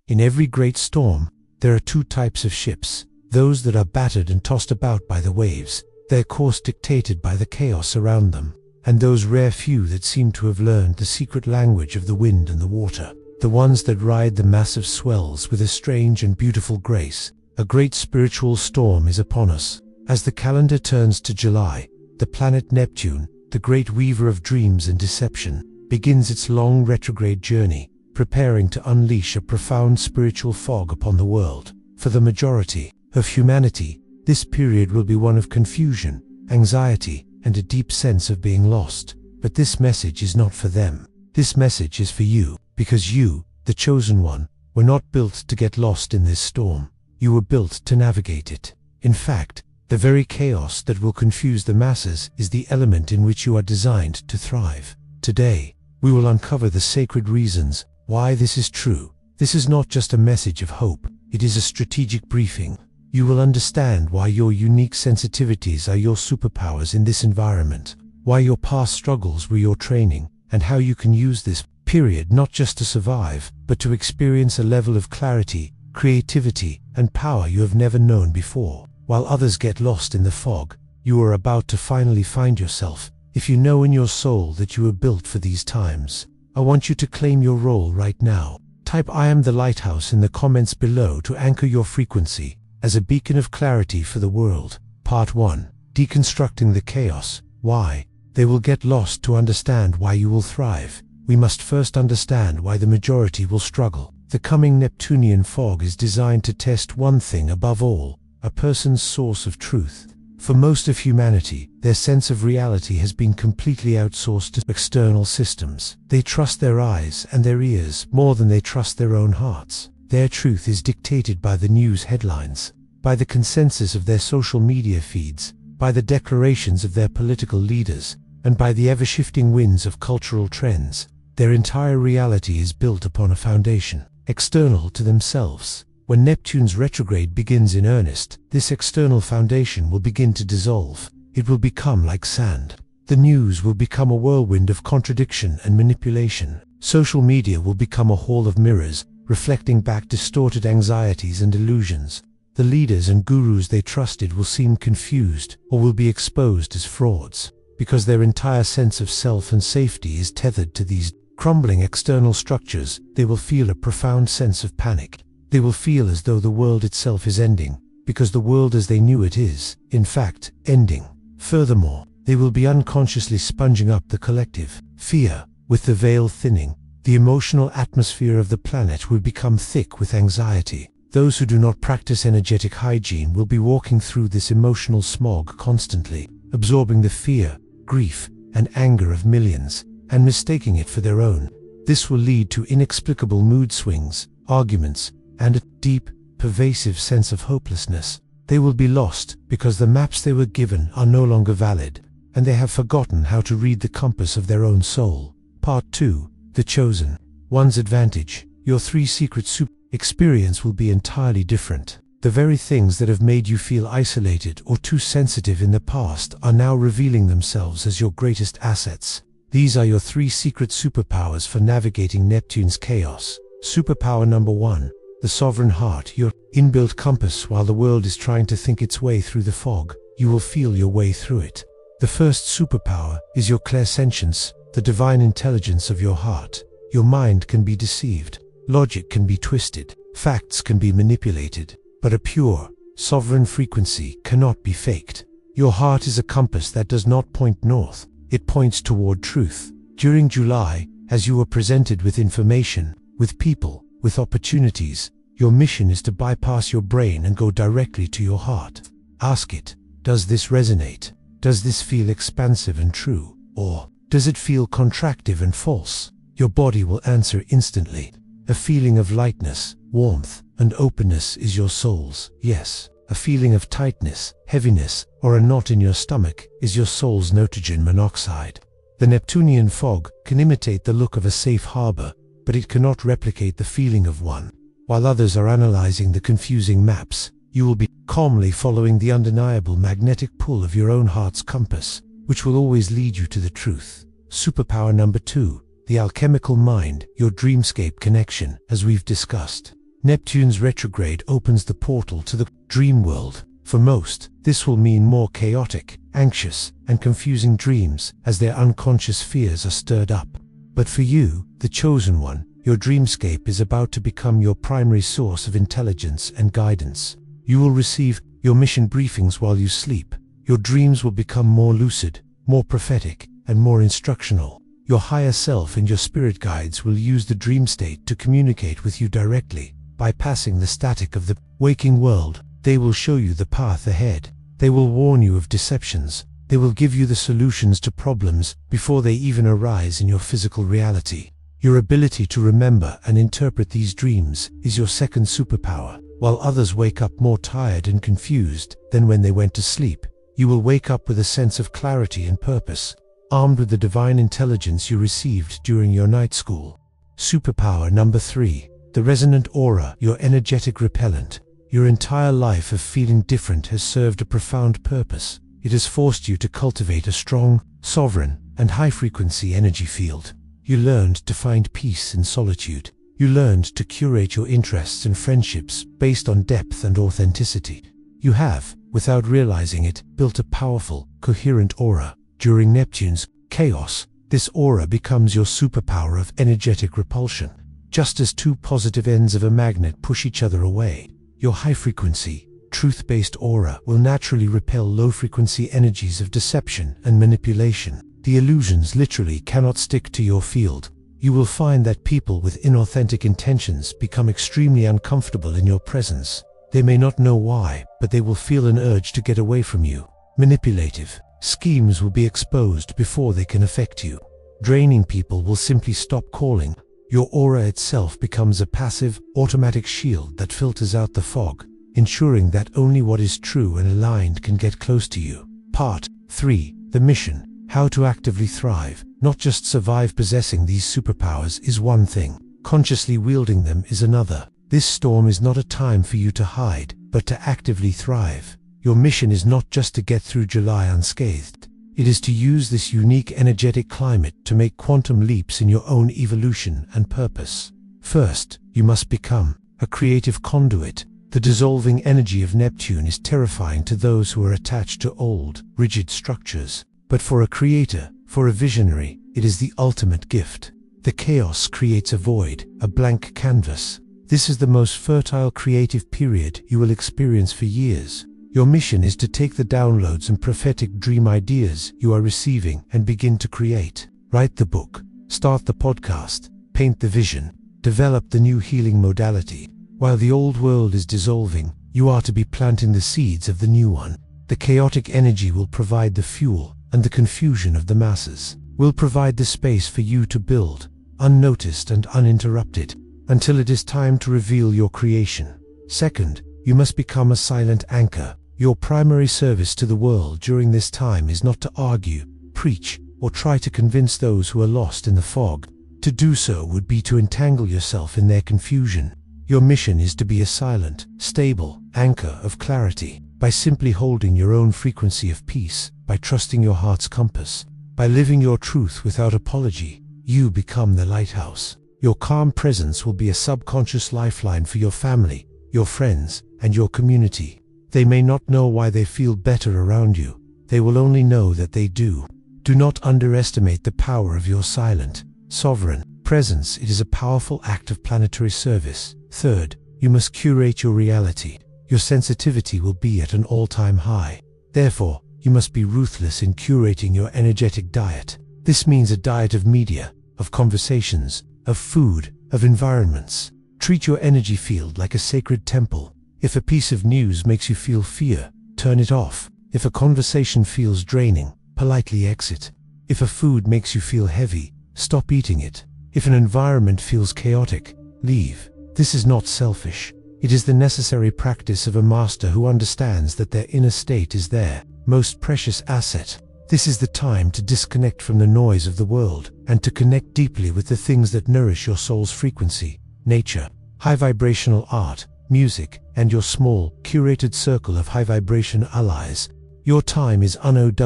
In every great storm, there are two types of ships: those that are battered and tossed about by the waves, their course dictated by the chaos around them, and those rare few that seem to have learned the secret language of the wind and the water, the ones that ride the massive swells with a strange and beautiful grace. A great spiritual storm is upon us. As the calendar turns to July, the planet Neptune, the great weaver of dreams and deception, begins its long retrograde journey, preparing to unleash a profound spiritual fog upon the world. For the majority of humanity, this period will be one of confusion, anxiety, and a deep sense of being lost. But this message is not for them. This message is for you, because you, the chosen one, were not built to get lost in this storm. You were built to navigate it. In fact, the very chaos that will confuse the masses is the element in which you are designed to thrive. Today, we will uncover the sacred reasons why this is true. This is not just a message of hope, it is a strategic briefing. You will understand why your unique sensitivities are your superpowers in this environment, why your past struggles were your training, and how you can use this period not just to survive, but to experience a level of clarity, creativity, and power you have never known before. While others get lost in the fog, you are about to finally find yourself. If you know in your soul that you were built for these times, I want you to claim your role right now. Type "I am the lighthouse" in the comments below to anchor your frequency as a beacon of clarity for the world. Part 1. Deconstructing the chaos. Why they will get lost. To understand why you will thrive, we must first understand why the majority will struggle. The coming Neptunian fog is designed to test one thing above all: a person's source of truth. For most of humanity, their sense of reality has been completely outsourced to external systems. They trust their eyes and their ears more than they trust their own hearts. Their truth is dictated by the news headlines, by the consensus of their social media feeds, by the declarations of their political leaders, and by the ever-shifting winds of cultural trends. Their entire reality is built upon a foundation external to themselves. When Neptune's retrograde begins in earnest, this external foundation will begin to dissolve. It will become like sand. The news will become a whirlwind of contradiction and manipulation. Social media will become a hall of mirrors, reflecting back distorted anxieties and illusions. The leaders and gurus they trusted will seem confused or will be exposed as frauds. Because their entire sense of self and safety is tethered to these crumbling external structures, they will feel a profound sense of panic. They will feel as though the world itself is ending, because the world as they knew it is, in fact, ending. Furthermore, they will be unconsciously sponging up the collective fear. With the veil thinning, the emotional atmosphere of the planet will become thick with anxiety. Those who do not practice energetic hygiene will be walking through this emotional smog constantly, absorbing the fear, grief, and anger of millions, and mistaking it for their own. This will lead to inexplicable mood swings, arguments, and a deep, pervasive sense of hopelessness. They will be lost because the maps they were given are no longer valid, and they have forgotten how to read the compass of their own soul. Part 2. The Chosen One's Advantage. Your 3 secret experience will be entirely different. The very things that have made you feel isolated or too sensitive in the past are now revealing themselves as your greatest assets. These are your 3 secret superpowers for navigating Neptune's chaos. Superpower number 1. The sovereign heart, your inbuilt compass. While the world is trying to think its way through the fog, you will feel your way through it. The first superpower is your clairsentience, the divine intelligence of your heart. Your mind can be deceived, logic can be twisted, facts can be manipulated, but a pure, sovereign frequency cannot be faked. Your heart is a compass that does not point north, it points toward truth. During July, as you are presented with information, with people, with opportunities, your mission is to bypass your brain and go directly to your heart. Ask it, does this resonate? Does this feel expansive and true? Or does it feel contractive and false? Your body will answer instantly. A feeling of lightness, warmth, and openness is your soul's yes. A feeling of tightness, heaviness, or a knot in your stomach is your soul's nitrogen monoxide. The Neptunian fog can imitate the look of a safe harbor, but it cannot replicate the feeling of one. While others are analyzing the confusing maps, you will be calmly following the undeniable magnetic pull of your own heart's compass, which will always lead you to the truth. Superpower number 2. The Alchemical Mind, your dreamscape connection. As we've discussed, Neptune's retrograde opens the portal to the dream world. For most, this will mean more chaotic, anxious, and confusing dreams as their unconscious fears are stirred up. But for you, the chosen one, your dreamscape is about to become your primary source of intelligence and guidance. You will receive your mission briefings while you sleep. Your dreams will become more lucid, more prophetic, and more instructional. Your higher self and your spirit guides will use the dream state to communicate with you directly, bypassing the static of the waking world. They will show you the path ahead. They will warn you of deceptions. They will give you the solutions to problems before they even arise in your physical reality. Your ability to remember and interpret these dreams is your second superpower. While others wake up more tired and confused than when they went to sleep, you will wake up with a sense of clarity and purpose, armed with the divine intelligence you received during your night school. Superpower number 3. The Resonant Aura, your energetic repellent. Your entire life of feeling different has served a profound purpose. It has forced you to cultivate a strong, sovereign, and high-frequency energy field. You learned to find peace in solitude. You learned to curate your interests and friendships based on depth and authenticity. You have, without realizing it, built a powerful, coherent aura. During Neptune's chaos, this aura becomes your superpower of energetic repulsion. Just as two positive ends of a magnet push each other away, your high-frequency, truth-based aura will naturally repel low-frequency energies of deception and manipulation. The illusions literally cannot stick to your field. You will find that people with inauthentic intentions become extremely uncomfortable in your presence. They may not know why, but they will feel an urge to get away from you. Manipulative schemes will be exposed before they can affect you. Draining people will simply stop calling. Your aura itself becomes a passive, automatic shield that filters out the fog, ensuring that only what is true and aligned can get close to you. Part 3. The mission. How to actively thrive, not just survive. Possessing these superpowers is one thing. Consciously wielding them is another. This storm is not a time for you to hide, but to actively thrive. Your mission is not just to get through July unscathed. It is to use this unique energetic climate to make quantum leaps in your own evolution and purpose. First, you must become a creative conduit. The dissolving energy of Neptune is terrifying to those who are attached to old, rigid structures. But for a creator, for a visionary, it is the ultimate gift. The chaos creates a void, a blank canvas. This is the most fertile creative period you will experience for years. Your mission is to take the downloads and prophetic dream ideas you are receiving and begin to create. Write the book, start the podcast, paint the vision, develop the new healing modality. While the old world is dissolving, you are to be planting the seeds of the new one. The chaotic energy will provide the fuel, and the confusion of the masses will provide the space for you to build, unnoticed and uninterrupted, until it is time to reveal your creation. Second, you must become a silent anchor. Your primary service to the world during this time is not to argue, preach, or try to convince those who are lost in the fog. To do so would be to entangle yourself in their confusion. Your mission is to be a silent, stable anchor of clarity, by simply holding your own frequency of peace, by trusting your heart's compass, by living your truth without apology. You become the lighthouse. Your calm presence will be a subconscious lifeline for your family, your friends, and your community. They may not know why they feel better around you. They will only know that they do. Do not underestimate the power of your silent, sovereign presence. It is a powerful act of planetary service. Third, you must curate your reality. Your sensitivity will be at an all-time high. Therefore, you must be ruthless in curating your energetic diet. This means a diet of media, of conversations, of food, of environments. Treat your energy field like a sacred temple. If a piece of news makes you feel fear, turn it off. If a conversation feels draining, politely exit. If a food makes you feel heavy, stop eating it. If an environment feels chaotic, leave. This is not selfish. It is the necessary practice of a master who understands that their inner state is their most precious asset. This is the time to disconnect from the noise of the world and to connect deeply with the things that nourish your soul's frequency: nature, high vibrational art, music, and your small, curated circle of high vibration allies. Your time is unowed.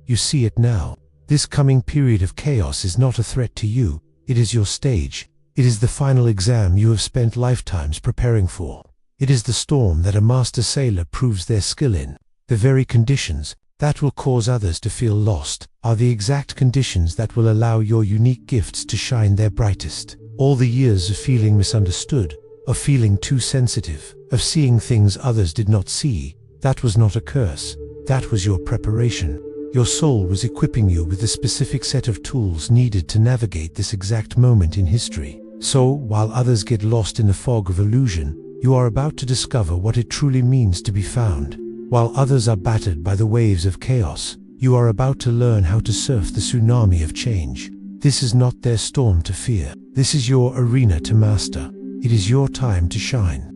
You see it now. This coming period of chaos is not a threat to you. It is your stage. It is the final exam you have spent lifetimes preparing for. It is the storm that a master sailor proves their skill in. The very conditions that will cause others to feel lost are the exact conditions that will allow your unique gifts to shine their brightest. All the years of feeling misunderstood, of feeling too sensitive, of seeing things others did not see, that was not a curse. That was your preparation. Your soul was equipping you with the specific set of tools needed to navigate this exact moment in history. So, while others get lost in the fog of illusion, you are about to discover what it truly means to be found. While others are battered by the waves of chaos, you are about to learn how to surf the tsunami of change. This is not their storm to fear. This is your arena to master. It is your time to shine.